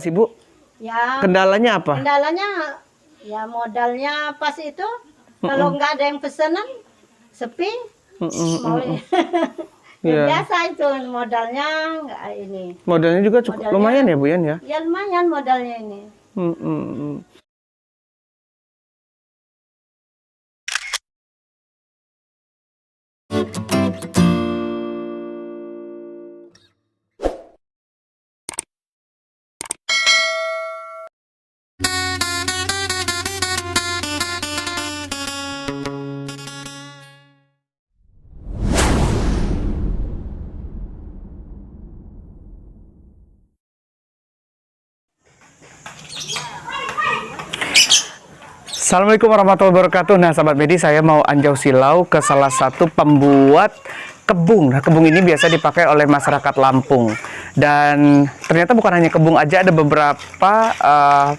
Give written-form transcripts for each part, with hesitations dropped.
Ibu, Ya, kendalanya apa? kendalanya ya modalnya pas itu kalau nggak ada yang pesanan sepi mau ya Iya. biasa itu modalnya nggak ini. Modalnya juga cukup Modalnya- lumayan ya Bu Yan ya? Ya lumayan modalnya ini. Mm-mm. Assalamualaikum warahmatullahi wabarakatuh. Nah, sahabat Medi, saya mau anjau silau ke salah satu pembuat kebung. Nah, kebung ini biasa dipakai oleh masyarakat Lampung. Dan ternyata bukan hanya kebung aja, ada beberapa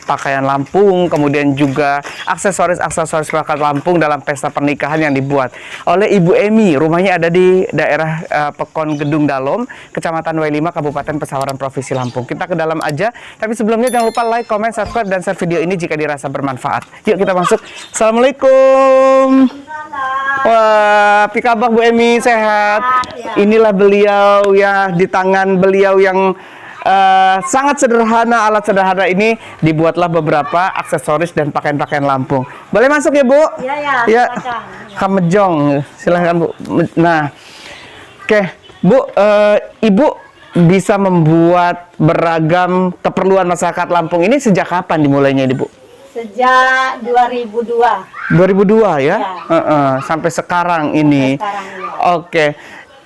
pakaian Lampung, kemudian juga aksesoris-aksesoris masyarakat Lampung dalam pesta pernikahan yang dibuat oleh Ibu Emi. Rumahnya ada di daerah Pekon Gedung Dalom, Kecamatan W5, Kabupaten Pesawaran, Provinsi Lampung. Kita ke dalam aja, tapi sebelumnya jangan lupa like, comment, subscribe, dan share video ini jika dirasa bermanfaat. Yuk kita masuk. Assalamualaikum. Wah, pikabah Bu Emi, sehat. Inilah beliau ya, di tangan beliau yang sangat sederhana, alat sederhana ini dibuatlah beberapa aksesoris dan pakaian-pakaian Lampung. Boleh masuk ya Bu? Iya ya. Ya, Silakan. Kamejong, silahkan Bu. Nah, oke Bu, Ibu bisa membuat beragam keperluan masyarakat Lampung ini sejak kapan dimulainya ini Bu? Sejak 2002. 2002 ya? Ya. Sampai sekarang ini. Sekarang ya. Oke.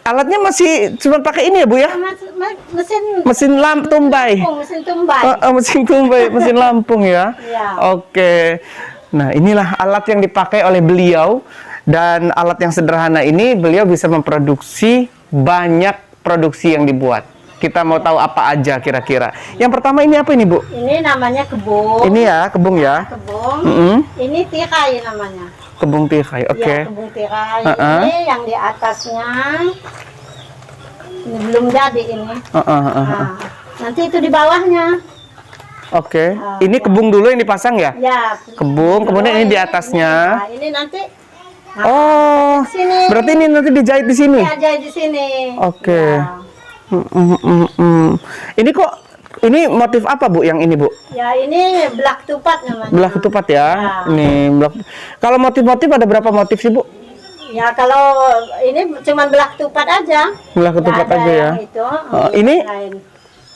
Alatnya masih cuma pakai ini ya Bu ya? Mesin Mesin tumbai. mesin tumbai. Mesin tumbai, mesin Lampung ya? Iya. Oke. Nah, inilah alat yang dipakai oleh beliau. Dan alat yang sederhana ini beliau bisa memproduksi banyak produksi yang dibuat. Kita mau tahu apa aja kira-kira. Yang pertama ini apa ini Bu? Ini namanya kebun. Ini ya, kebung ya? Kebun. Ini tirai namanya. Kebung tirai, oke. Ya, kebun tirai. Ini yang di atasnya. Ini belum jadi ini. Nah, nanti itu di bawahnya. Oke. Ini kebung dulu yang dipasang ya? Ya. Kebung, kemudian ini di atasnya. Nah, ini nanti. Oh, sini. berarti ini nanti dijahit di sini? Ya, jadi di sini. Oke. Ya. Ini kok, ini motif apa Bu yang ini Bu? Ya, ini belak tupat namanya. Belah ketupat ya? Ya. Ini belak. Kalau motif-motif ada berapa motif sih Bu? Ya, kalau ini cuma belak tupat aja. Belah ketupat Nggak ada aja ya? yang Itu, ini? lain.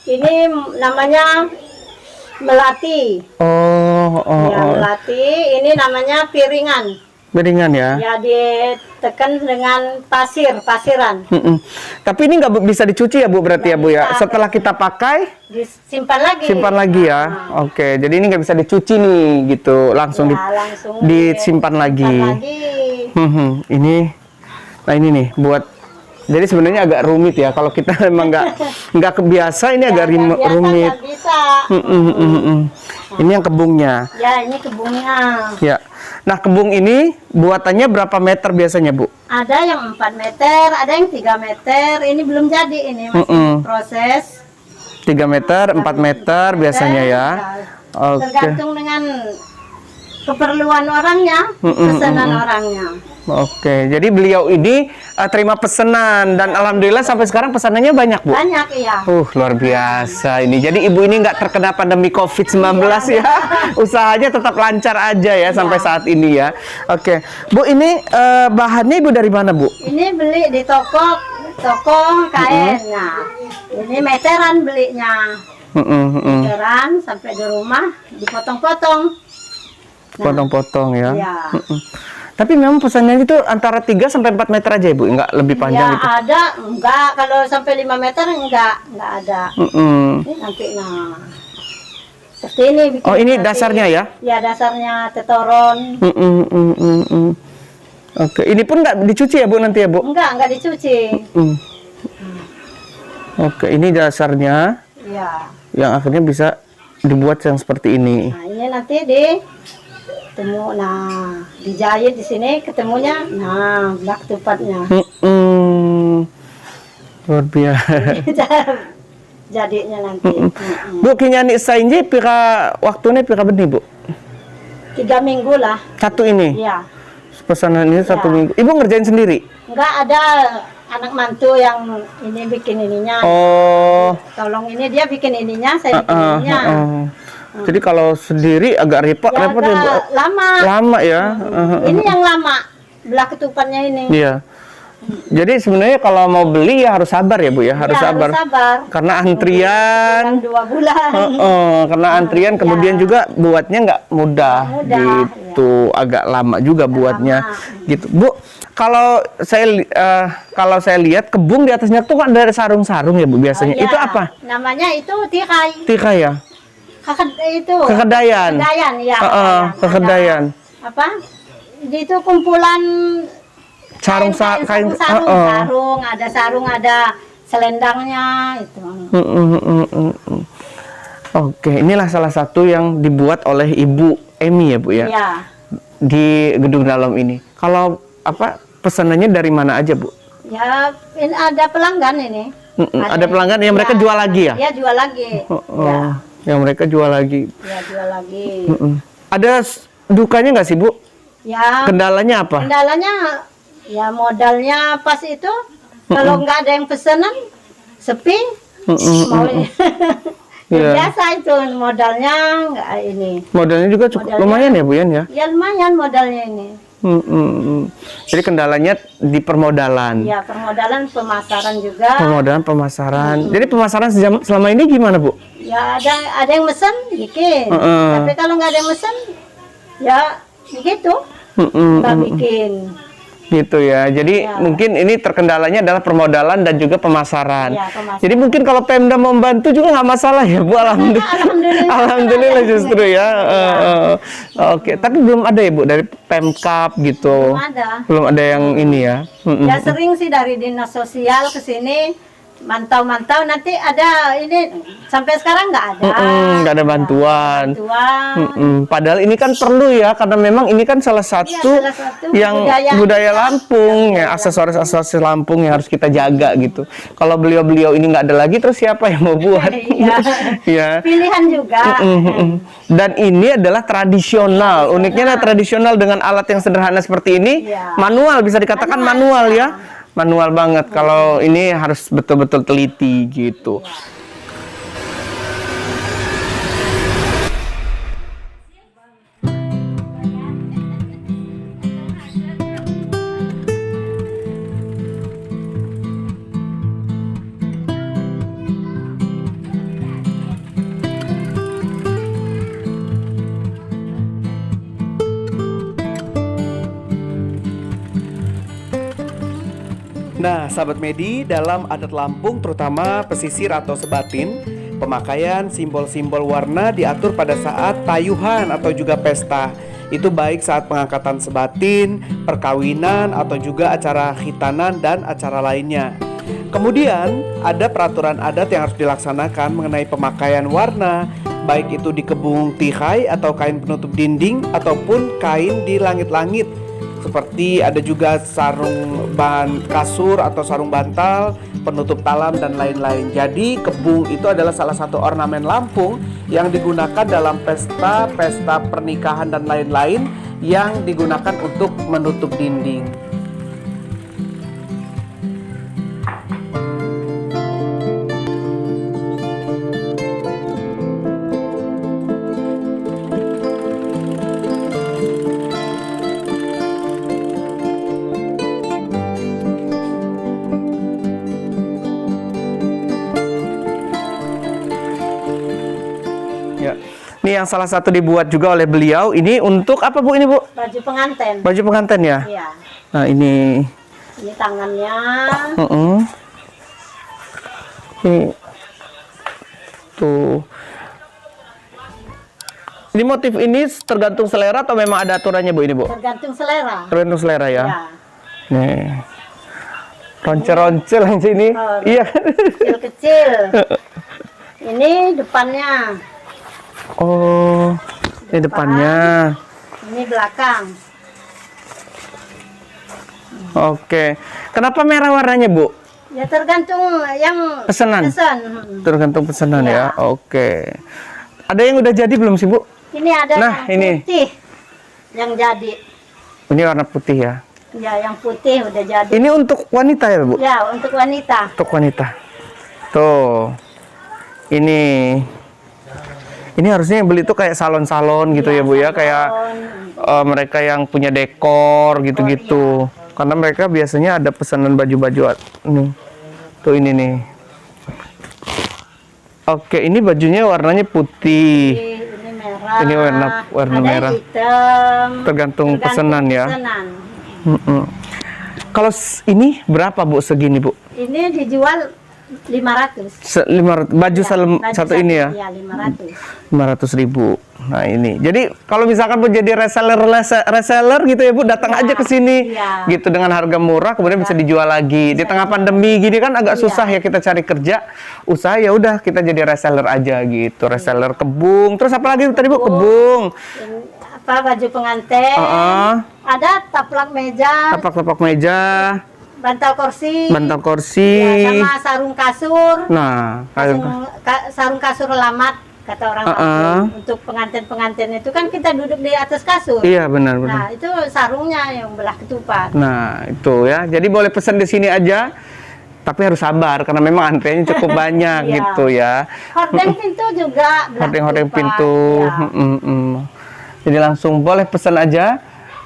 Ini namanya melati. Ya, melati. Ini namanya piringan. Beringan ya? Ya, ditekan dengan pasiran. Tapi ini nggak bisa dicuci ya Bu berarti ya Bu ya? bisa. Setelah kita pakai, Disimpan lagi. simpan lagi ya? Oke, jadi ini nggak bisa dicuci nih gitu, langsung, Ya, langsung disimpan lagi. Ini, nah ini nih buat, jadi sebenarnya agak rumit ya kalau kita memang nggak kebiasa, ini agak biasa, rumit. nggak bisa. Ini yang kebungnya. Ya, ini kebunnya. Ya. Nah, kebung ini buatannya berapa meter biasanya, Bu? Ada yang 4 meter, ada yang 3 meter. Ini belum jadi, ini masih proses. 3 meter, 4 meter biasanya ya. Oke. Tergantung dengan keperluan orangnya, pesanan orangnya. Oke, jadi beliau ini terima pesanan dan alhamdulillah sampai sekarang pesanannya banyak, Bu. Banyak, iya. Luar biasa ini. Jadi Ibu ini nggak terkena pandemi COVID-19 ya. Usahanya tetap lancar aja ya sampai saat ini ya. Oke. Bu, ini bahannya Ibu dari mana, Bu? Ini beli di toko kain. Nah, ini meteran belinya. Meteran sampai di rumah dipotong-potong. Potong-potong ya. Iya. Tapi memang pesannya itu antara 3 sampai 4 meter aja, Ibu, nggak lebih panjang Ya, itu. ada, enggak. Kalau sampai 5 meter enggak ada. Ini nanti, nah. Seperti ini. Oh, ini dasarnya ya? Ya, dasarnya tetoron. Oke, ini pun nggak dicuci ya Bu nanti ya Bu? Enggak dicuci. Oke, ini dasarnya Ya. yang akhirnya bisa dibuat yang seperti ini. Nah, ini nanti dijahit di sini ketemunya, nah, belak tupatnya. Luar biasa. jadinya nanti. Bu kinyani sainje pira waktune pira benih Bu? 3 minggu lah. Satu ini. Iya. Pesanan ini 1 minggu. Ibu ngerjain sendiri? Enggak ada anak mantu yang ini bikin ininya. Oh. Tolong ini dia bikin ininya, saya bikin ininya. Jadi kalau sendiri agak repot Ya, ya Bu? lama. Lama ya. Ini yang lama, belah ketupannya ini. Iya. Jadi sebenarnya kalau mau beli ya harus sabar ya Bu ya, harus Ya, sabar. harus sabar. Karena antrian. 2 bulan. Karena antrian kemudian juga buatnya nggak mudah, mudah, gitu, agak lama juga buatnya, gitu. Bu, kalau saya lihat kebun di atasnya tuh kan ada sarung-sarung ya Bu biasanya. Oh, iya. Itu apa? Namanya itu tikai. Tikai ya? Itu. Kekedayan. Kekedayan, ya. Kekedayan. Apa? Itu kumpulan Sarung sarung, ada sarung, ada selendangnya itu. Oke, inilah salah satu yang dibuat oleh Ibu Emi ya Bu ya? Iya. Di gedung dalam ini. Kalau pesanannya dari mana aja Bu? Ya, ini ada pelanggan ini. Ada pelanggan yang mereka jual lagi ya? Iya, jual lagi. Ya. Yang mereka jual lagi. Ya, jual lagi. Ada dukanya nggak sih Bu? Ya. Kendalanya apa? Kendalanya ya modalnya pas itu kalau nggak ada yang pesanan sepi. Ya, biasa itu modalnya nggak ini. Modalnya juga cukup lumayan ya Bu Yan ya? Ya lumayan modalnya ini. Jadi kendalanya di permodalan. Ya permodalan, pemasaran juga. Permodalan, pemasaran. Jadi pemasaran selama ini gimana Bu? Ya ada yang mesen bikin. Tapi kalau nggak ada yang mesen ya begitu nggak bikin. Gitu ya. Jadi mungkin ini terkendalanya adalah permodalan dan juga pemasaran. Ya, pemasaran. Jadi mungkin kalau Pemda membantu juga nggak masalah ya Bu. Alhamdulillah. Alhamdulillah justru ya. Oke. Tapi belum ada ya Bu dari Pemkab gitu. Belum ada yang ini ya. Ya sering sih dari dinas sosial ke sini mantau-mantau, nanti ada ini sampai sekarang nggak ada. Nggak ada bantuan. Padahal ini kan perlu ya, karena memang ini kan salah satu yang budaya Lampung ya, aksesoris Lampung yang harus kita jaga gitu. Kalau beliau-beliau ini nggak ada lagi, terus siapa yang mau buat? Ya. Pilihan juga. Dan ini adalah tradisional. Uniknya adalah tradisional dengan alat yang sederhana seperti ini, manual, bisa dikatakan manual ya. Manual banget. Kalau ini harus betul-betul teliti gitu. Nah, sahabat Medi, dalam adat Lampung terutama pesisir atau sebatin, pemakaian simbol-simbol warna diatur pada saat tayuhan atau juga pesta. Itu baik saat pengangkatan sebatin, perkawinan, atau juga acara khitanan dan acara lainnya. Kemudian, ada peraturan adat yang harus dilaksanakan mengenai pemakaian warna, baik itu di kebung tihai atau kain penutup dinding ataupun kain di langit-langit. Seperti ada juga sarung kasur atau sarung bantal, penutup talam dan lain-lain. Jadi kebung itu adalah salah satu ornamen Lampung yang digunakan dalam pesta pernikahan dan lain-lain yang digunakan untuk menutup dinding. Ya. Ini yang salah satu dibuat juga oleh beliau. Ini untuk apa Bu ini Bu? Baju pengantin. Baju pengantin ya? Iya. Nah ini. Ini tangannya. Ini. Tuh. Ini motif ini tergantung selera atau memang ada aturannya Bu ini Bu? Tergantung selera. Tergantung selera ya? Ya. Nih. Ronce-ronce yang sini. Iya. Kecil-kecil. Ini depannya. Oh, ini depannya. Ini belakang. Oke. Kenapa merah warnanya, Bu? Ya tergantung yang Pesanan? pesan. Tergantung pesanan ya. Ya. Oke. Ada yang udah jadi belum sih, Bu? Ini ada Nah, yang ini. putih yang jadi. Ini warna putih ya. Ya, yang putih udah jadi. Ini untuk wanita ya, Bu? Ya, untuk wanita. Untuk wanita. Tuh. Ini harusnya yang beli tuh kayak salon-salon gitu ya, Bu ya, kayak mereka yang punya dekor gitu-gitu. Karena mereka biasanya ada pesanan baju-baju nih. Tuh ini nih. Oke, ini bajunya warnanya putih. Ini merah. Ini warna ada merah. Hitam. Tergantung pesanan ya. Pesanan. Kalau ini berapa, Bu, segini, Bu? Ini dijual 500. 500 baju Baju satu ini ya. Iya, 500. 500.000. Nah ini, jadi kalau misalkan Bu jadi reseller gitu ya Bu, datang aja ke sini, Iya. gitu dengan harga murah, kemudian bisa dijual lagi. Di tengah pandemi gini kan agak susah ya kita cari kerja, usaha ya udah kita jadi reseller aja gitu, reseller kebung. Terus apa lagi tadi Bu? Kebung. Apa baju pengantin? Ada taplak meja, Tapak-tapak meja, bantal kursi. bantal kursi. Ya, sama sarung kasur. Nah, Sarung kasur lamat kata orang Lampung. Untuk pengantin-pengantin itu kan kita duduk di atas kasur. iya benar-benar. Nah, itu sarungnya yang belah ketupat. Nah, itu ya. Jadi boleh pesan di sini aja. Tapi harus sabar karena memang antriannya cukup banyak Iya. gitu ya. Hordeng pintu juga belah Hordeng ketupat. pintu. Ya. Jadi langsung boleh pesan aja.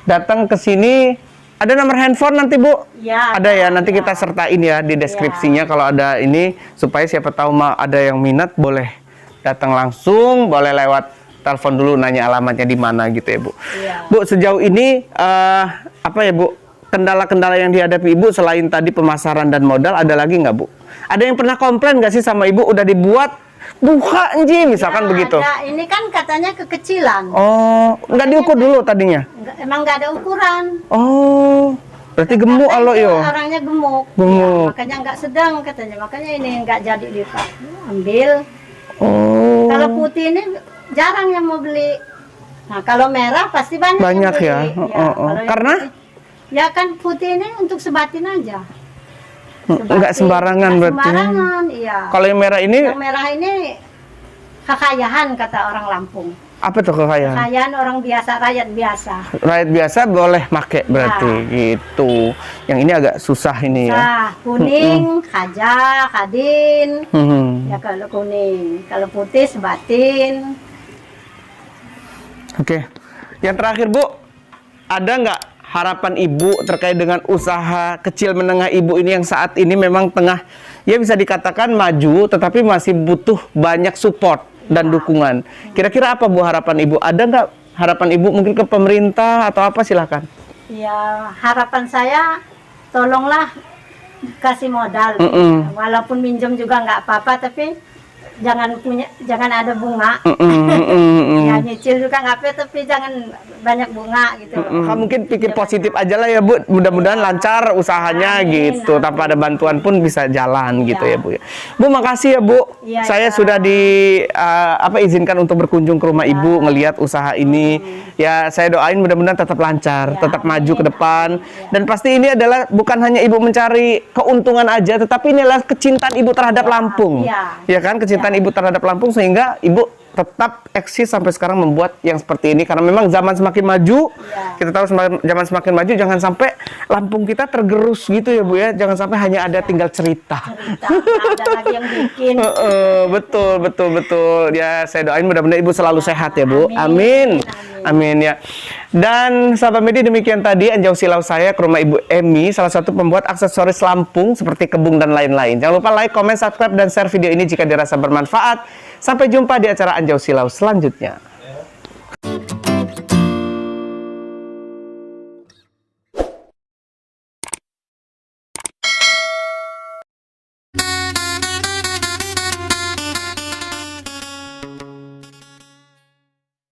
Datang ke sini. Ada nomor handphone nanti, Bu? Ya, Ada ya, nanti kita sertain ya di deskripsinya kalau ada ini supaya siapa tahu ada yang minat boleh datang langsung, boleh lewat telepon dulu nanya alamatnya di mana gitu ya, Bu. Iya. Bu, sejauh ini apa ya, Bu? Kendala-kendala yang dihadapi Ibu selain tadi pemasaran dan modal ada lagi nggak, Bu? Ada yang pernah komplain nggak sih sama Ibu udah dibuat buka Nji misalkan Ya, begitu? ada. Ini kan katanya kekecilan. Oh, nggak diukur dulu tadinya? Emang nggak ada ukuran. Oh, berarti gemuk Karena alo itu yo. Orangnya gemuk. Gemuk. Ya, makanya nggak sedang katanya. Makanya ini nggak jadi ambil. Oh. Kalau putih ini jarang yang mau beli. Nah, kalau merah pasti banyak yang Banyak beli. ya? Kalau yang Karena? putih- ya kan putih ini untuk sebatin aja. Nggak sembarangan Nggak berarti. sembarangan, iya. Kalau yang merah ini Yang merah ini kekayaan kata orang Lampung. apa tuh kekayaan? Kekayaan orang biasa, rakyat biasa. Rakyat biasa boleh make berarti gitu. Yang ini agak susah ini ya. Nah, kuning, kaja, kadin. Ya Hmm. kalau kuning, kalau putih sebatin. Oke. Yang terakhir, Bu, ada nggak harapan Ibu terkait dengan usaha kecil menengah Ibu ini yang saat ini memang tengah ya bisa dikatakan maju tetapi masih butuh banyak support dan dukungan. Kira-kira apa, Bu, harapan Ibu? Ada nggak harapan Ibu mungkin ke pemerintah atau apa, silakan? Ya harapan saya tolonglah kasih modal. Walaupun minjem juga nggak apa-apa tapi jangan ada bunga. Ya nyicil juga nggak apa tapi jangan banyak bunga gitu. Mungkin pikir positif aja lah ya, Bu. Mudah-mudahan lancar usahanya Amin, gitu. Tanpa ada bantuan pun bisa jalan gitu ya, Bu. Bu, makasih ya, Bu. Iya, Saya iya. sudah izinkan untuk berkunjung ke rumah Ibu ngelihat usaha ini. Ya, saya doain mudah-mudahan tetap lancar, tetap maju ke depan. Dan pasti ini adalah bukan hanya Ibu mencari keuntungan aja, tetapi ini adalah kecintaan Ibu terhadap Lampung. Ya kan, kecintaan Ibu terhadap Lampung sehingga Ibu tetap eksis sampai sekarang membuat yang seperti ini karena memang zaman semakin maju. Kita tahu zaman semakin maju, jangan sampai Lampung kita tergerus gitu ya, Bu ya. Jangan sampai hanya ada tinggal cerita. Nggak ada lagi yang bikin. Betul ya. Saya doain mudah-mudahan Ibu selalu sehat ya, Bu. Amin ya. Dan sahabat media, demikian tadi Anjau Silau saya ke rumah Ibu Emi, salah satu pembuat aksesoris Lampung seperti kebung dan lain-lain. Jangan lupa like, comment, subscribe, dan share video ini jika dirasa bermanfaat. Sampai jumpa di acara Anjau Silau selanjutnya.